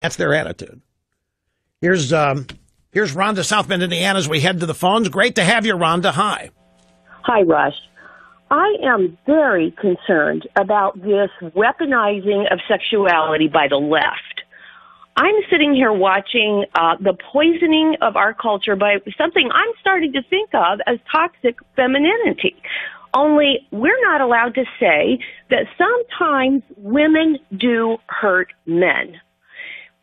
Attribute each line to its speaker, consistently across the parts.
Speaker 1: That's their attitude. Here's Rhonda, South Bend, Indiana, as we head to the phones. Great to have you, Rhonda. Hi.
Speaker 2: Hi, Rush. I am very concerned about this weaponizing of sexuality by the left. I'm sitting here watching the poisoning of our culture by something I'm starting to think of as toxic femininity. Only we're not allowed to say that sometimes women do hurt men.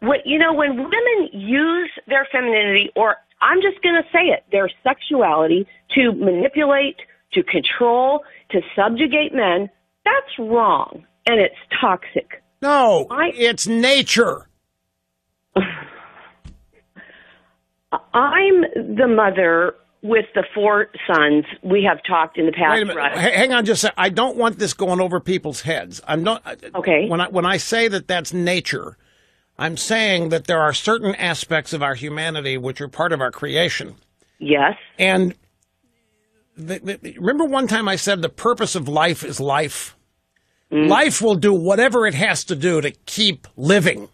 Speaker 2: When women use their femininity, or I'm just going to say it, their sexuality to manipulate, to control, to subjugate men, that's wrong, and it's toxic.
Speaker 1: No, it's nature.
Speaker 2: I'm the mother with the 4 sons. We have talked in the past.
Speaker 1: Wait a minute. Hang on just a second. I don't want this going over people's heads. I'm not.
Speaker 2: Okay.
Speaker 1: When I say that that's nature, I'm saying that there are certain aspects of our humanity which are part of our creation.
Speaker 2: Yes.
Speaker 1: And remember one time I said the purpose of life is life? Mm. Life will do whatever it has to do to keep living.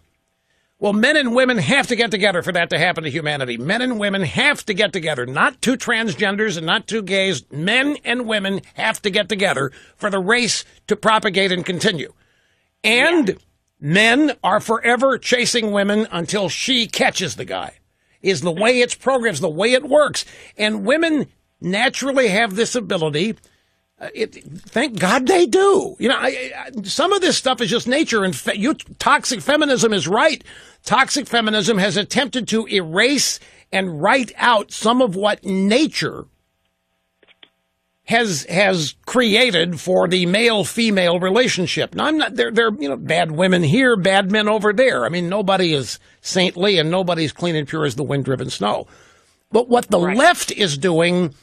Speaker 1: Well, men and women have to get together for that to happen to humanity. Men and women have to get together, not 2 transgenders and not 2 gays. Men and women have to get together for the race to propagate and continue. And men are forever chasing women until she catches the guy, is the way it's programmed, the way it works. And women naturally have this ability. Thank God they do. Some of this stuff is just nature. And toxic feminism is right. Toxic feminism has attempted to erase and write out some of what nature has created for the male-female relationship. Now, I'm not there. Bad women here, bad men over there. I mean, nobody is saintly and nobody's clean and pure as the wind-driven snow. But what the left is doing,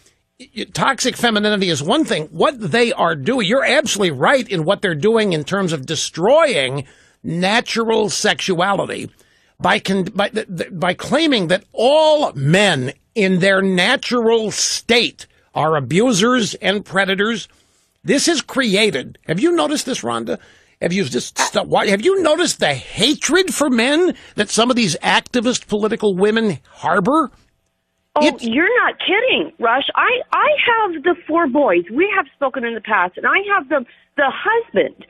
Speaker 1: toxic femininity is one thing. What they are doing, you're absolutely right in what they're doing in terms of destroying natural sexuality by claiming that all men in their natural state are abusers and predators. This is created. Have you noticed this, Rhonda? Have you noticed the hatred for men that some of these activist political women harbor?
Speaker 2: Oh, you're not kidding, Rush. I have the 4 boys. We have spoken in the past, and I have the husband.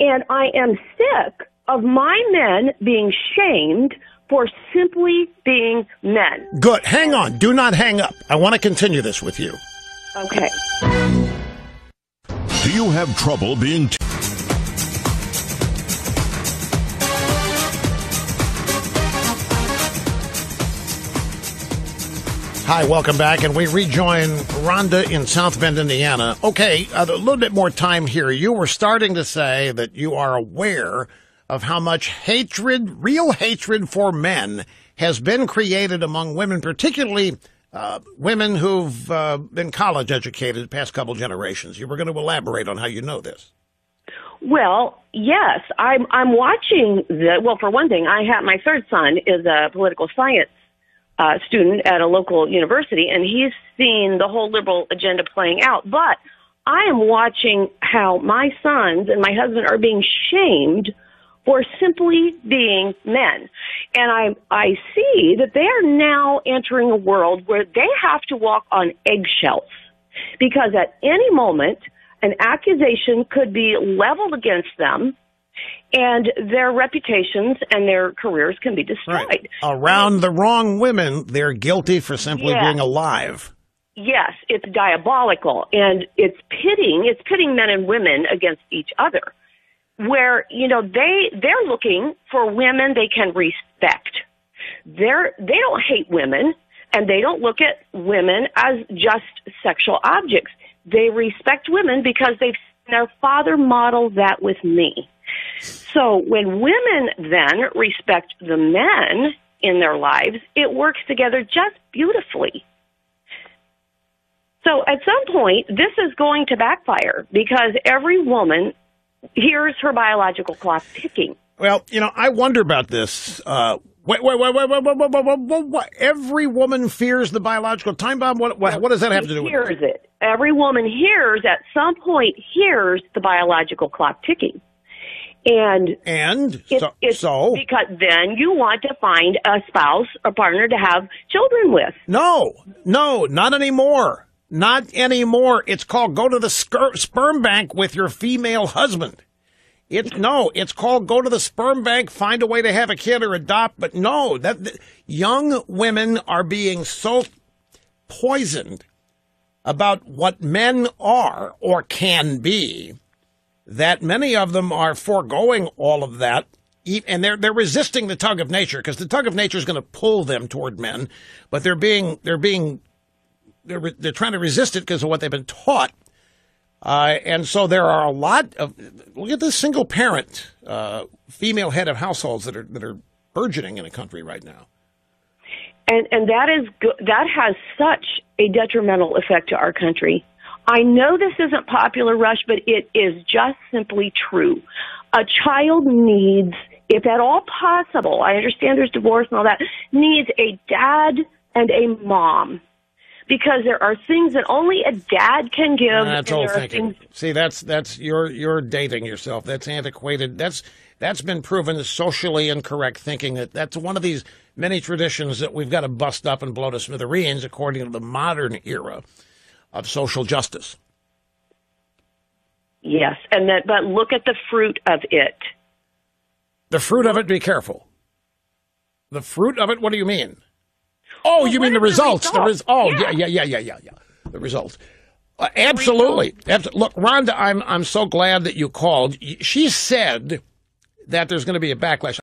Speaker 2: And I am sick of my men being shamed for simply being men.
Speaker 1: Good. Hang on. Do not hang up. I want to continue this with you.
Speaker 2: Okay.
Speaker 3: Do you have trouble being...
Speaker 1: Hi, welcome back, and we rejoin Rhonda in South Bend, Indiana. Okay, a little bit more time here. You were starting to say that you are aware of how much hatred, real hatred for men, has been created among women, particularly women who've been college educated the past couple generations. You were going to elaborate on how you know this.
Speaker 2: Well, yes, I'm watching for one thing, my 3rd son is a political science student at a local university, and he's seen the whole liberal agenda playing out. But I am watching how my sons and my husband are being shamed for simply being men. And I see that they are now entering a world where they have to walk on eggshells, because at any moment an accusation could be leveled against them, and their reputations and their careers can be destroyed.
Speaker 1: Right. Around the wrong women, they're guilty for simply being alive.
Speaker 2: Yes, it's diabolical, and it's pitting men and women against each other, where they're looking for women they can respect. They don't hate women, and they don't look at women as just sexual objects. They respect women because their father modeled that with me. So when women then respect the men in their lives, it works together just beautifully. So at some point, this is going to backfire, because every woman hears her biological clock ticking.
Speaker 1: Well, I wonder about this. Wait. Every woman fears the biological time bomb? What does that have to do with it?
Speaker 2: Hears it. Every woman at some point hears the biological clock ticking. And
Speaker 1: so
Speaker 2: because then you want to find a spouse or partner to have children with.
Speaker 1: No, not anymore. Not anymore. It's called go to the sperm bank with your female husband. It's called go to the sperm bank, find a way to have a kid or adopt. But no, young women are being so poisoned about what men are or can be that many of them are foregoing all of that, and they're resisting the tug of nature, because the tug of nature is going to pull them toward men, but they're trying to resist it because of what they've been taught, and so there are a lot of, look at this single parent female head of households that are burgeoning in a country right now,
Speaker 2: and that has such a detrimental effect to our country. I know this isn't popular, Rush, but it is just simply true. A child needs, if at all possible, I understand there's divorce and all that, needs a dad and a mom. Because there are things that only a dad can give.
Speaker 1: That's old thinking. See, that's you're dating yourself. That's antiquated. That's been proven as socially incorrect thinking. That's one of these many traditions that we've got to bust up and blow to smithereens according to the modern era of social justice.
Speaker 2: Yes, but look at the fruit of it.
Speaker 1: The fruit of it, be careful. The fruit of it, what do you mean? Oh, you mean the results. Yeah. The results. Absolutely. Look, Rhonda, I'm so glad that you called. She said that there's going to be a backlash.